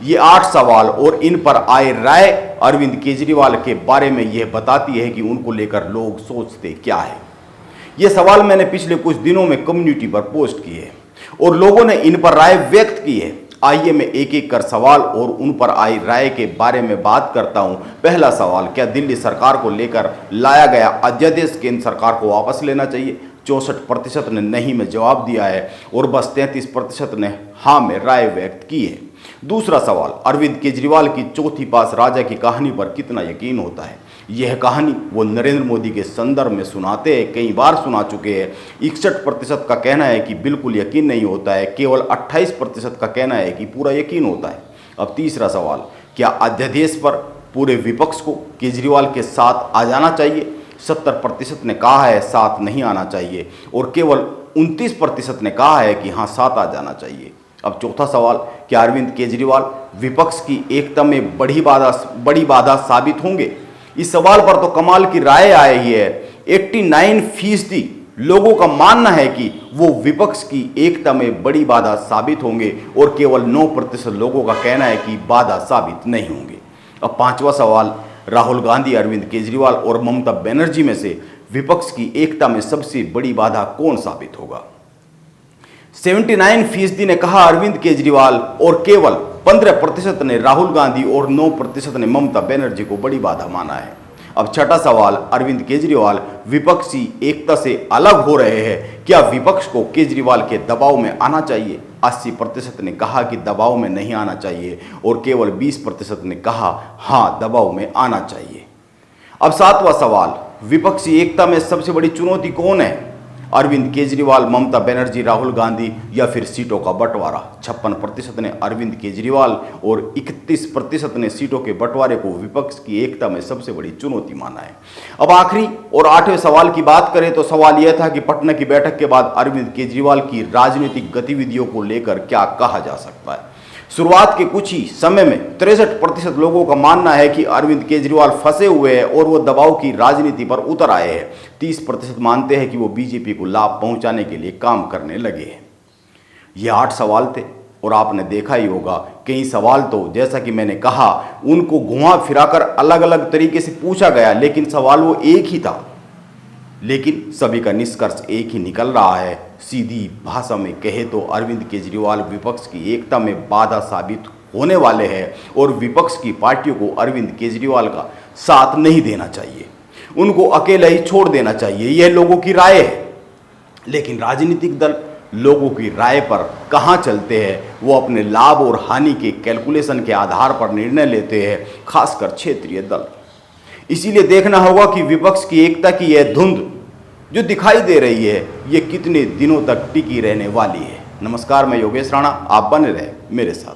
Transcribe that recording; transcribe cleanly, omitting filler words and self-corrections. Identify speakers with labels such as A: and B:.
A: ये 8 सवाल और इन पर आए राय अरविंद केजरीवाल के बारे में यह बताती है कि उनको लेकर लोग सोचते क्या है। ये सवाल मैंने पिछले कुछ दिनों में कम्युनिटी पर पोस्ट किए और लोगों ने इन पर राय व्यक्त की है। आइए मैं एक एक कर सवाल और उन पर आई राय के बारे में बात करता हूं। पहला सवाल, क्या दिल्ली सरकार को लेकर लाया गया अध्यादेश केंद्र सरकार को वापस लेना चाहिए? 64% ने नहीं में जवाब दिया है और बस 33% ने हाँ में राय व्यक्त की है। दूसरा सवाल, अरविंद केजरीवाल की चौथी पास राजा की कहानी पर कितना यकीन होता है? यह कहानी वो नरेंद्र मोदी के संदर्भ में सुनाते हैं, कई बार सुना चुके हैं। 61% का कहना है कि बिल्कुल यकीन नहीं होता है, केवल 28% का कहना है कि पूरा यकीन होता है। अब तीसरा सवाल, क्या अध्यादेश पर पूरे विपक्ष को केजरीवाल के साथ आ जाना चाहिए? 70% ने कहा है साथ नहीं आना चाहिए और केवल 29% ने कहा है कि हाँ साथ आ जाना चाहिए। अब चौथा सवाल, क्या अरविंद केजरीवाल विपक्ष की एकता में बड़ी बाधा साबित होंगे? इस सवाल पर तो कमाल की राय आई है। 89% लोगों का मानना है कि वो विपक्ष की एकता में बड़ी बाधा साबित होंगे और केवल 9% लोगों का कहना है कि बाधा साबित नहीं होंगे। अब पांचवा सवाल, राहुल गांधी, अरविंद केजरीवाल और ममता बनर्जी में से विपक्ष की एकता में सबसे बड़ी बाधा कौन साबित होगा? 79% ने कहा अरविंद केजरीवाल और केवल 15% ने राहुल गांधी और 9% ने ममता बनर्जी को बड़ी बाधा माना है। अब छठा सवाल, अरविंद केजरीवाल विपक्षी एकता से अलग हो रहे हैं, क्या विपक्ष को केजरीवाल के दबाव में आना चाहिए? 80% ने कहा कि दबाव में नहीं आना चाहिए और केवल 20% ने कहा हाँ दबाव में आना चाहिए। अब सातवां सवाल, विपक्षी एकता में सबसे बड़ी चुनौती कौन है? अरविंद केजरीवाल, ममता बनर्जी, राहुल गांधी या फिर सीटों का बंटवारा? 56% ने अरविंद केजरीवाल और 31% ने सीटों के बंटवारे को विपक्ष की एकता में सबसे बड़ी चुनौती माना है। अब आखिरी और 8वें सवाल की बात करें तो सवाल यह था कि पटना की बैठक के बाद अरविंद केजरीवाल की राजनीतिक गतिविधियों को लेकर क्या कहा जा सकता है। शुरुआत के कुछ ही समय में 63% लोगों का मानना है कि अरविंद केजरीवाल फंसे हुए हैं और वो दबाव की राजनीति पर उतर आए हैं। 30% मानते हैं कि वो बीजेपी को लाभ पहुंचाने के लिए काम करने लगे हैं। ये 8 सवाल थे और आपने देखा ही होगा कई सवाल तो जैसा कि मैंने कहा उनको घुमा फिराकर अलग अलग तरीके से पूछा गया, लेकिन सवाल वो एक ही था। लेकिन सभी का निष्कर्ष एक ही निकल रहा है। सीधी भाषा में कहे तो अरविंद केजरीवाल विपक्ष की एकता में बाधा साबित होने वाले हैं और विपक्ष की पार्टियों को अरविंद केजरीवाल का साथ नहीं देना चाहिए, उनको अकेला ही छोड़ देना चाहिए। यह लोगों की राय है, लेकिन राजनीतिक दल लोगों की राय पर कहाँ चलते हैं, वो अपने लाभ और हानि के कैलकुलेशन के आधार पर निर्णय लेते हैं, खासकर क्षेत्रीय दल। इसीलिए देखना होगा कि विपक्ष की एकता की यह धुंध जो दिखाई दे रही है ये कितने दिनों तक टिकी रहने वाली है। नमस्कार, मैं योगेश राणा, आप बने रहे मेरे साथ।